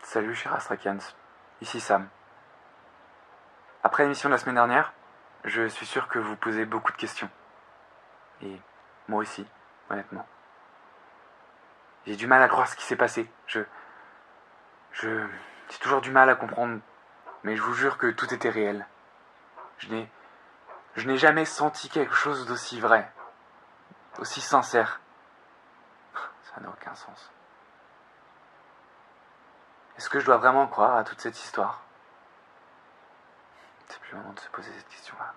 Salut cher Astrakans, ici Sam. Après l'émission de la semaine dernière, je suis sûr que vous posez beaucoup de questions. Et moi aussi, honnêtement. J'ai du mal à croire ce qui s'est passé. J'ai toujours du mal à comprendre, mais je vous jure que tout était réel. Je n'ai jamais senti quelque chose d'aussi vrai, aussi sincère. Ça n'a aucun sens. Est-ce que je dois vraiment croire à toute cette histoire ? C'est plus le moment de se poser cette question-là.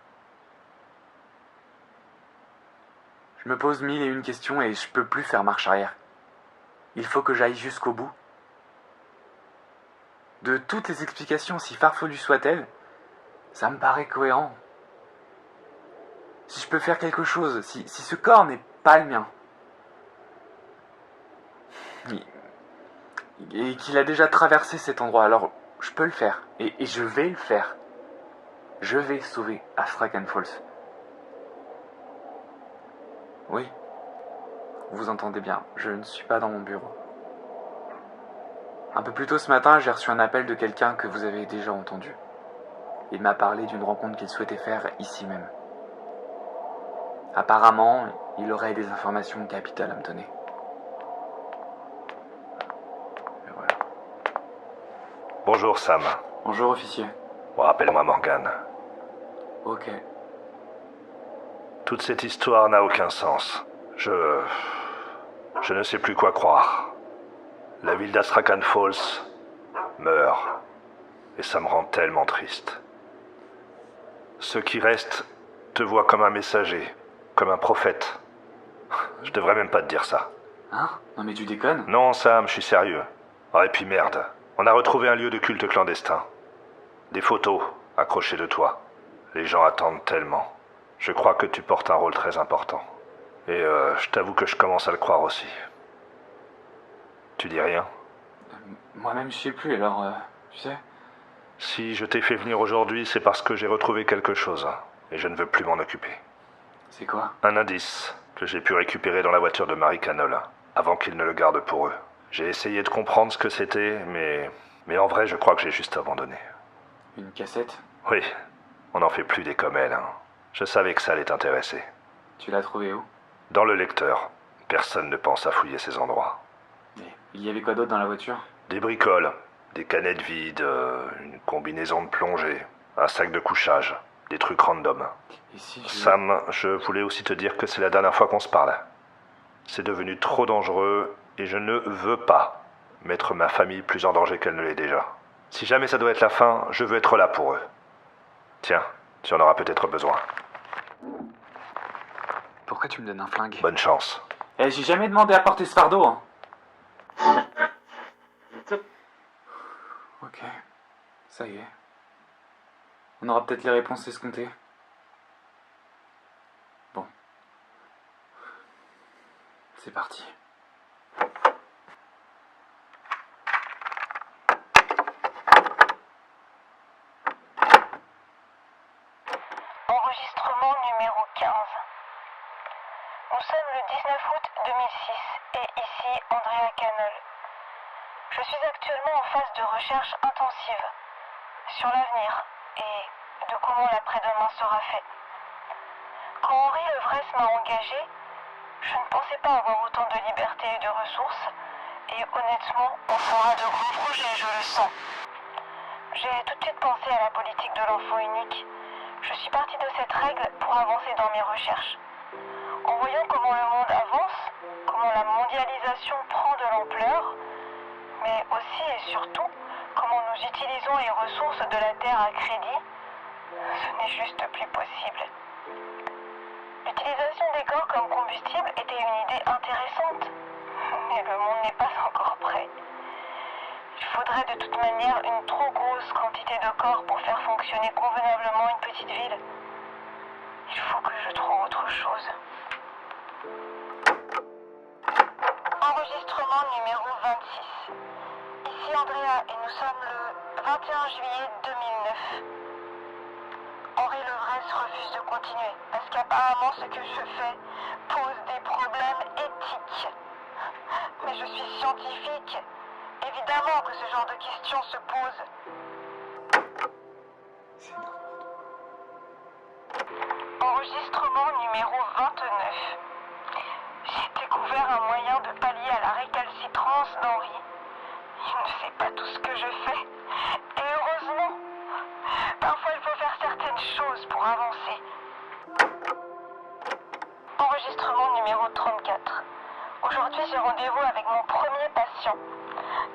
Je me pose 1001 questions et je peux plus faire marche arrière. Il faut que j'aille jusqu'au bout. De toutes les explications, si farfelues soient-elles, ça me paraît cohérent. Si je peux faire quelque chose, si ce corps n'est pas le mien, et qu'il a déjà traversé cet endroit, alors je peux le faire, et je vais le faire. Je vais sauver Astrakhan Falls. Oui, vous entendez bien, je ne suis pas dans mon bureau. Un peu plus tôt ce matin, j'ai reçu un appel de quelqu'un que vous avez déjà entendu. Il m'a parlé d'une rencontre qu'il souhaitait faire ici même. Apparemment, il aurait des informations capitales à me donner. Et voilà. Bonjour Sam. Bonjour officier. Bon, rappelle-moi Morgan. Ok. Toute cette histoire n'a aucun sens. Je ne sais plus quoi croire. La ville d'Astrakhan Falls meurt. Et ça me rend tellement triste. Ceux qui restent te voient comme un messager, comme un prophète. Je devrais même pas te dire ça. Hein ? Non mais tu déconnes ? Non Sam, je suis sérieux. Ah et puis merde, on a retrouvé un lieu de culte clandestin. Des photos accrochées de toi. Les gens attendent tellement. Je crois que tu portes un rôle très important. Et je t'avoue que je commence à le croire aussi. Tu dis rien ? Moi-même je sais plus, alors tu sais. Si je t'ai fait venir aujourd'hui, c'est parce que j'ai retrouvé quelque chose. Et je ne veux plus m'en occuper. C'est quoi ? Un indice que j'ai pu récupérer dans la voiture de Marie Canol, avant qu'ils ne le gardent pour eux. J'ai essayé de comprendre ce que c'était, mais en vrai, je crois que j'ai juste abandonné. Une cassette ? Oui, on n'en fait plus des comme elle. Je savais que ça allait t'intéresser. Tu l'as trouvée où ? Dans le lecteur. Personne ne pense à fouiller ces endroits. Et il y avait quoi d'autre dans la voiture ? Des bricoles, des canettes vides, une combinaison de plongée, un sac de couchage, des trucs random. Et si Sam, je voulais aussi te dire que c'est la dernière fois qu'on se parle. C'est devenu trop dangereux et je ne veux pas mettre ma famille plus en danger qu'elle ne l'est déjà. Si jamais ça doit être la fin, je veux être là pour eux. Tiens, tu en auras peut-être besoin. Pourquoi tu me donnes un flingue ? Bonne chance. Eh, j'ai jamais demandé à porter ce fardeau, hein. Ok, ça y est. On aura peut-être les réponses escomptées. Bon. C'est parti. Enregistrement numéro 15. Nous sommes le 19 août 2006 et ici Andrea Canol. Je suis actuellement en phase de recherche intensive sur l'avenir et de comment l'après-demain sera fait. Quand Henri Levresse m'a engagé, je ne pensais pas avoir autant de liberté et de ressources et honnêtement, on fera de grands projets, je le sens. J'ai tout de suite pensé à la politique de l'enfant unique. Je suis partie de cette règle pour avancer dans mes recherches. En voyant comment le monde avance, comment la mondialisation prend de l'ampleur, mais aussi et surtout comment nous utilisons les ressources de la Terre à crédit, ce n'est juste plus possible. L'utilisation des corps comme combustible était une idée intéressante, mais le monde n'est pas encore prêt. Il faudrait de toute manière une trop grosse quantité de corps pour faire fonctionner convenablement une petite ville. Il faut que je trouve autre chose. Enregistrement numéro 26. Ici Andrea et nous sommes le 21 juillet 2009. Henri Levresse refuse de continuer parce qu'apparemment ce que je fais pose scientifique. Évidemment que ce genre de questions se pose. C'est n'importe Enregistrement numéro 29. J'ai découvert un moyen de pallier à la récalcitrance d'Henri. Il ne sait pas tout ce que je fais. Et heureusement, parfois il faut faire certaines choses pour avancer. Enregistrement numéro 34. Aujourd'hui, j'ai rendez-vous avec mon premier patient.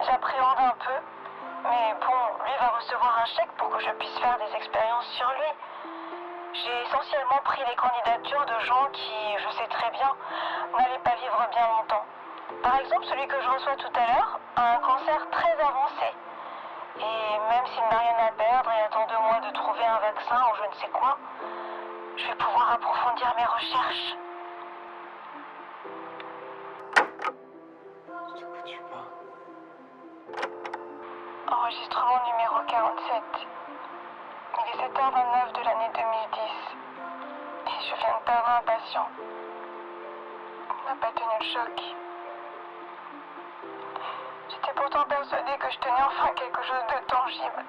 J'appréhende un peu, mais bon, lui va recevoir un chèque pour que je puisse faire des expériences sur lui. J'ai essentiellement pris les candidatures de gens qui, je sais très bien, n'allaient pas vivre bien longtemps. Par exemple, celui que je reçois tout à l'heure a un cancer très avancé. Et même s'il n'a rien à perdre et attend 2 mois de trouver un vaccin ou je ne sais quoi, je vais pouvoir approfondir mes recherches. De quoi tu parles? Enregistrement numéro 47. Il est 7h29 de l'année 2010. Et je viens de perdre un patient. Il n'a pas tenu le choc. J'étais pourtant persuadée que je tenais enfin quelque chose de tangible.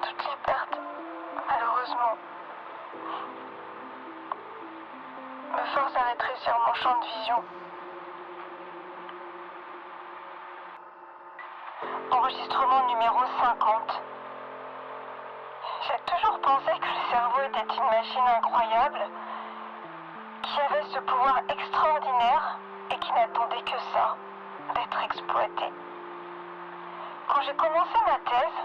Toutes les pertes, malheureusement, me forcent à rétrécir mon champ de vision. Enregistrement numéro 50. J'ai toujours pensé que le cerveau était une machine incroyable, qui avait ce pouvoir extraordinaire et qui n'attendait que ça, d'être exploité. Quand j'ai commencé ma thèse,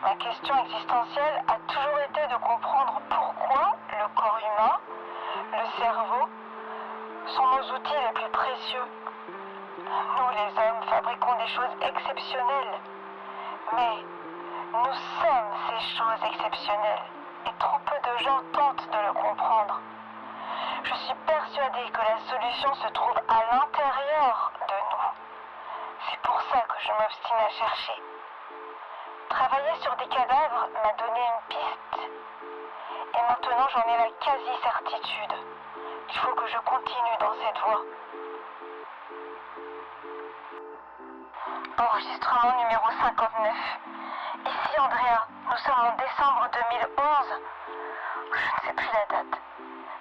ma question existentielle a toujours été de comprendre pourquoi le corps humain, le cerveau, sont nos outils les plus précieux. Nous, les hommes, fabriquons des choses exceptionnelles, mais nous sommes ces choses exceptionnelles et trop peu de gens tentent de le comprendre. Je suis persuadée que la solution se trouve à l'intérieur de nous. C'est pour ça que je m'obstine à chercher. Travailler sur des cadavres m'a donné une piste. Et maintenant j'en ai la quasi-certitude. Il faut que je continue dans cette voie. Enregistrement numéro 59. Ici Andrea, nous sommes en décembre 2011. Je ne sais plus la date.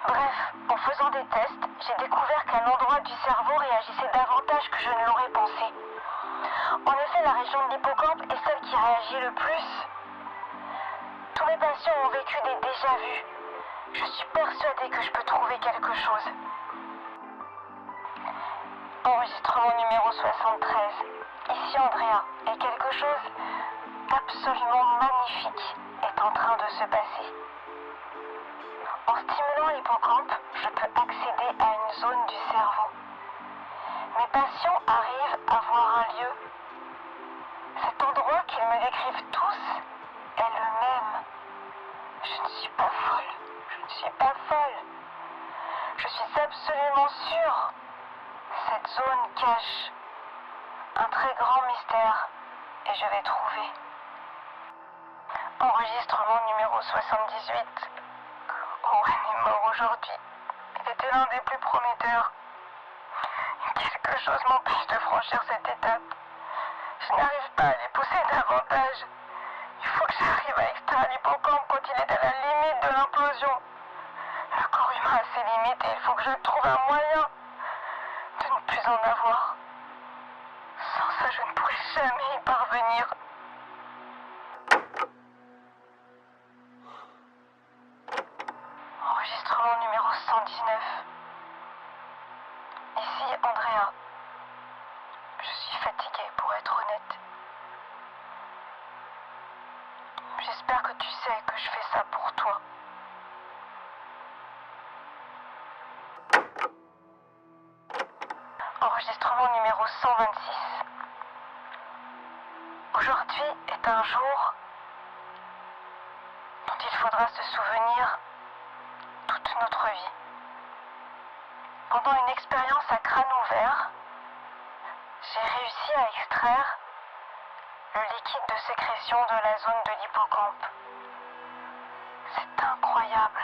Bref, en faisant des tests, j'ai découvert qu'un endroit du cerveau réagissait davantage que je ne l'aurais pensé. En effet, la région de l'hippocampe est celle qui réagit le plus. Tous mes patients ont vécu des déjà-vus. Je suis persuadée que je peux trouver quelque chose. Enregistrement numéro 73. Ici Andrea, et quelque chose d'absolument magnifique est en train de se passer. En stimulant l'hippocampe, je peux accéder à une zone du cerveau. Mes patients arrivent à voir un lieu. Cet endroit qu'ils me décrivent tous est le même. Je ne suis pas folle. Je ne suis pas folle. Je suis absolument sûre. Cette zone cache un très grand mystère et je vais trouver. Enregistrement numéro 78. Owen est mort aujourd'hui. Il était l'un des plus prometteurs. Quelque chose m'empêche de franchir cette étape. Je n'arrive pas à les pousser davantage. Il faut que j'arrive à extraire l'hippocampe quand il est à la limite de l'implosion. Le corps humain a ses limites et il faut que je trouve un moyen de ne plus en avoir. Sans ça, je ne pourrai jamais y parvenir. Enregistrement numéro 119. Ici, Andrea. Je suis fatiguée, pour être honnête. J'espère que tu sais que je fais ça pour toi. Enregistrement numéro 126. Aujourd'hui est un jour dont il faudra se souvenir toute notre vie. Pendant une expérience à crâne ouvert, j'ai réussi à extraire le liquide de sécrétion de la zone de l'hippocampe. C'est incroyable.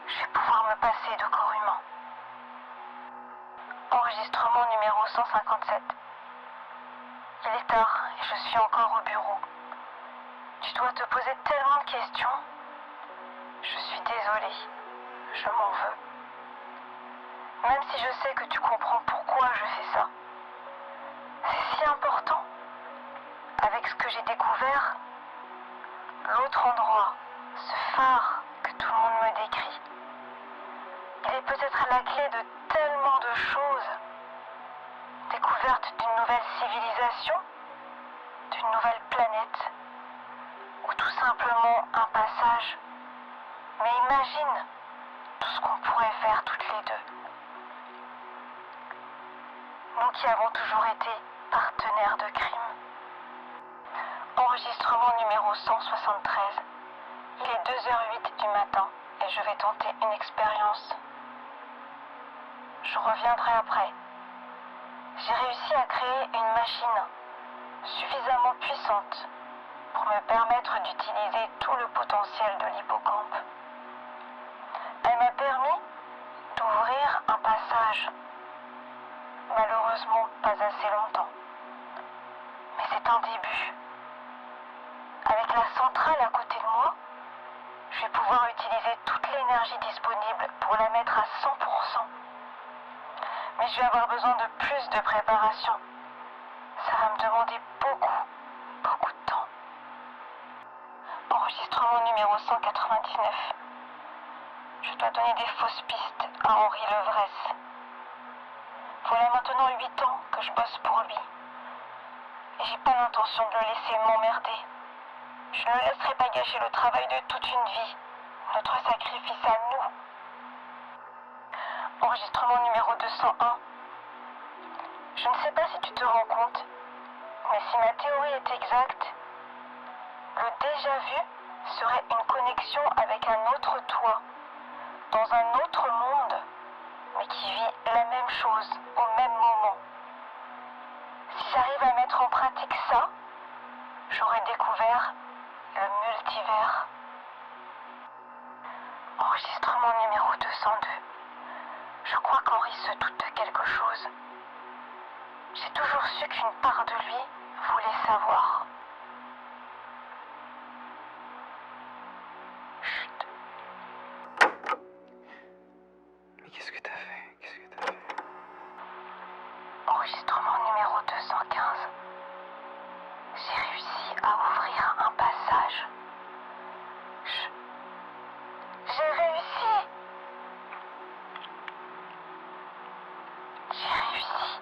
Je vais pouvoir me passer de corps humain. Enregistrement numéro 157. Il est tard et je suis encore au bureau. Tu dois te poser tellement de questions. Je suis désolée. Je m'en veux. Même si je sais que tu comprends pourquoi je fais ça. C'est si important. Avec ce que j'ai découvert, l'autre endroit, ce phare que tout le monde me décrit, il est peut-être la clé de tellement de choses. Découverte d'une nouvelle civilisation, d'une nouvelle planète, ou tout simplement un passage. Mais imagine tout ce qu'on pourrait faire toutes les deux. Nous qui avons toujours été partenaires de crime. Enregistrement numéro 173. Il est 2h08 du matin et je vais tenter une expérience. Je reviendrai après. J'ai réussi à créer une machine suffisamment puissante pour me permettre d'utiliser tout le potentiel de l'hippocampe. Elle m'a permis d'ouvrir un passage. Malheureusement, pas assez longtemps. Mais c'est un début. Avec la centrale à côté de moi, je vais pouvoir utiliser toute l'énergie disponible pour la mettre à 100%. Mais je vais avoir besoin de plus de préparation. Ça va me demander beaucoup de temps. Enregistrement numéro 199. Je dois donner des fausses pistes à Henri Levresse. Voilà maintenant 8 ans que je bosse pour lui. Et j'ai pas l'intention de le laisser m'emmerder. Je ne laisserai pas gâcher le travail de toute une vie. Notre sacrifice à nous. Enregistrement numéro 201. Je ne sais pas si tu te rends compte, mais si ma théorie est exacte, le déjà-vu serait une connexion avec un autre toi, dans un autre monde, mais qui vit la même chose au même moment. Si j'arrive à mettre en pratique ça, j'aurai découvert le multivers. Enregistrement numéro 202. Je crois qu'Henri se doute de quelque chose. J'ai toujours su qu'une part de lui voulait savoir. Chut. Mais qu'est-ce que t'as fait? Qu'est-ce que t'as fait? Enregistrement numéro 215. J'ai réussi à ouvrir un passage. J'ai réussi. J'ai réussi.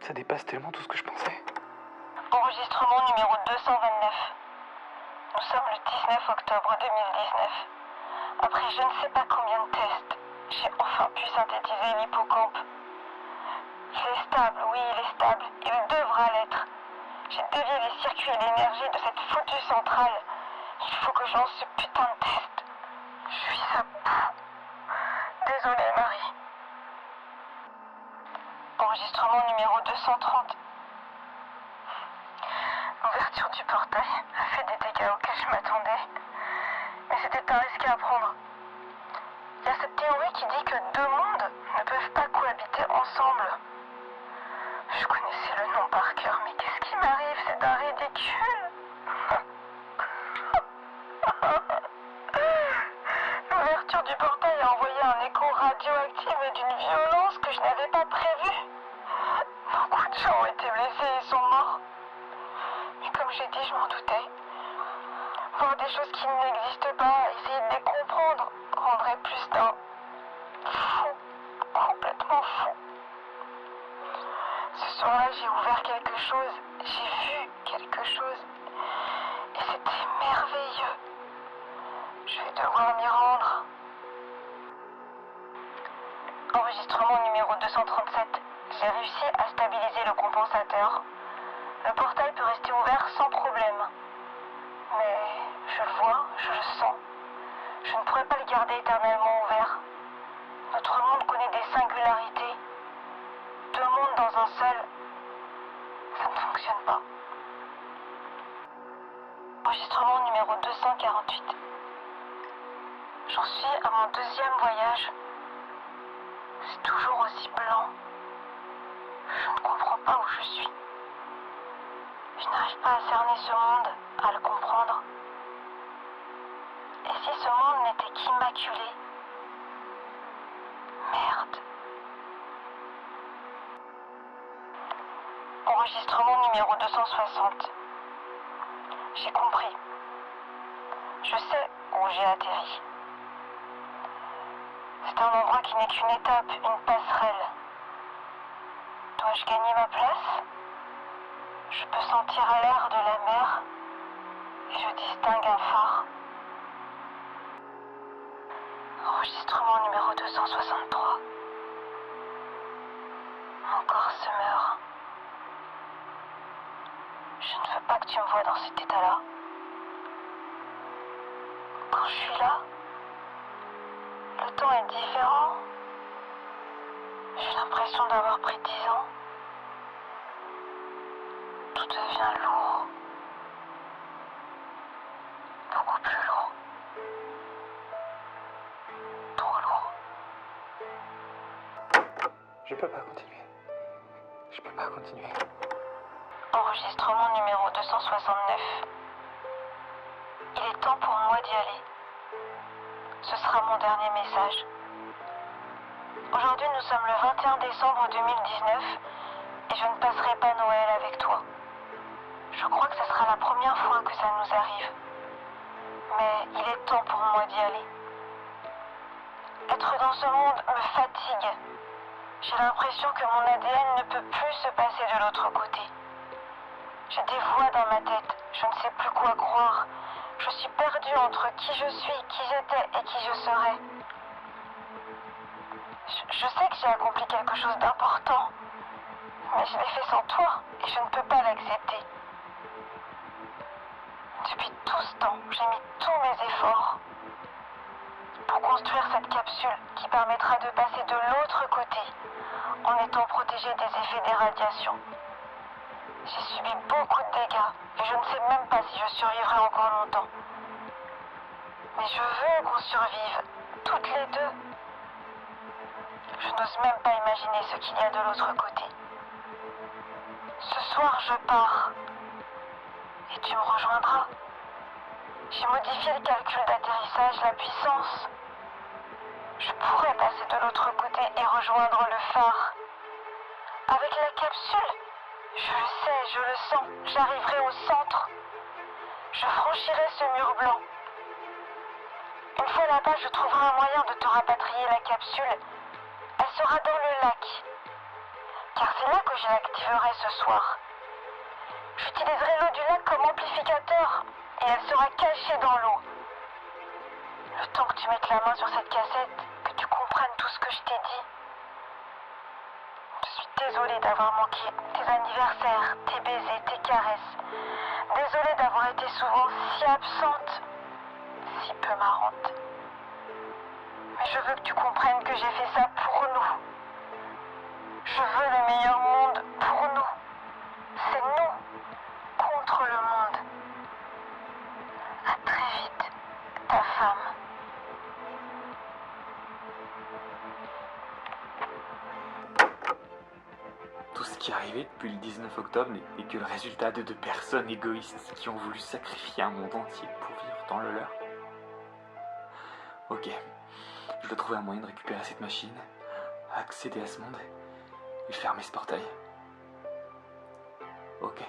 Ça dépasse tellement tout ce que je pensais. Enregistrement numéro 229. Nous sommes le 19 octobre 2019. Après je ne sais pas combien de tests, j'ai enfin pu synthétiser l'hippocampe. Il est stable, oui, il est stable. Il devra l'être. J'ai dévié les circuits et l'énergie de cette foutue centrale. Il faut que je lance ce putain de test. Je suis sa peau. Désolée, Marie. Enregistrement numéro 230. L'ouverture du portail a fait des dégâts auxquels je m'attendais. Mais c'était un risque à prendre. Il y a cette théorie qui dit que deux mondes ne peuvent pas cohabiter ensemble. Je connaissais le nom par cœur, mais qu'est-ce qui m'arrive? C'est un ridicule. L'ouverture du portail a envoyé un écho radioactif et d'une violence que je n'avais pas prévue. Beaucoup de gens ont été blessés et sont morts. Mais comme j'ai dit, je m'en doutais. Voir des choses qui n'existent pas, essayer de les comprendre, rendrait plus d'un fou, complètement fou. Ce soir-là, j'ai ouvert quelque chose, j'ai vu quelque chose, et c'était merveilleux. Je vais devoir m'y rendre. Enregistrement numéro 237. J'ai réussi à stabiliser le compensateur. Le portail peut rester ouvert sans problème. Mais je le vois, je le sens. Je ne pourrais pas le garder éternellement ouvert. Notre monde connaît des singularités. Deux mondes dans un seul, ça ne fonctionne pas. Enregistrement numéro 248. J'en suis à mon deuxième voyage. C'est toujours aussi blanc. Je ne comprends pas où je suis. Je n'arrive pas à cerner ce monde, à le comprendre. Et si ce monde n'était qu'immaculé? Merde. Enregistrement numéro 260. J'ai compris. Je sais où j'ai atterri. C'est un endroit qui n'est qu'une étape, une passerelle. Dois-je gagner ma place? Je peux sentir l'air de la mer et je distingue un phare. Enregistrement numéro 263. Mon corps se meurt. Je ne veux pas que tu me vois dans cet état-là. Quand je suis là, le temps est différent. J'ai l'impression d'avoir pris 10 ans. Tout devient lourd. Beaucoup plus lourd. Trop lourd. Je peux pas continuer. Je peux pas continuer. Enregistrement numéro 269. Il est temps pour moi d'y aller. Ce sera mon dernier message. Aujourd'hui, nous sommes le 21 décembre 2019 et je ne passerai pas Noël avec toi. Je crois que ce sera la première fois que ça nous arrive. Mais il est temps pour moi d'y aller. Être dans ce monde me fatigue. J'ai l'impression que mon ADN ne peut plus se passer de l'autre côté. J'ai des voix dans ma tête, je ne sais plus quoi croire. Je suis perdue entre qui je suis, qui j'étais et qui je serai. Je sais que j'ai accompli quelque chose d'important, mais je l'ai fait sans toi et je ne peux pas l'accepter. Depuis tout ce temps, j'ai mis tous mes efforts pour construire cette capsule qui permettra de passer de l'autre côté en étant protégée des effets des radiations. J'ai subi beaucoup de dégâts et je ne sais même pas si je survivrai encore longtemps. Mais je veux qu'on survive, toutes les deux. Je n'ose même pas imaginer ce qu'il y a de l'autre côté. Ce soir, je pars. Et tu me rejoindras. J'ai modifié le calcul d'atterrissage, la puissance. Je pourrais passer de l'autre côté et rejoindre le phare. Avec la capsule, je le sais, je le sens, j'arriverai au centre. Je franchirai ce mur blanc. Une fois là-bas, je trouverai un moyen de te rapatrier la capsule. Elle sera dans le lac. Car c'est là que je l'activerai ce soir. J'utiliserai l'eau du lac comme amplificateur et elle sera cachée dans l'eau. Le temps que tu mettes la main sur cette cassette, que tu comprennes tout ce que je t'ai dit. Je suis désolée d'avoir manqué tes anniversaires, tes baisers, tes caresses. Désolée d'avoir été souvent si absente, si peu marrante. Mais je veux que tu comprennes que j'ai fait ça pour nous. Je veux le meilleur monde pour nous. C'est nous contre le monde. À très vite, ta femme. Tout ce qui est arrivé depuis le 19 octobre n'est que le résultat de deux personnes égoïstes qui ont voulu sacrifier un monde entier pour vivre dans le leur. Ok, je dois trouver un moyen de récupérer cette machine, accéder à ce monde et fermer ce portail. Ok.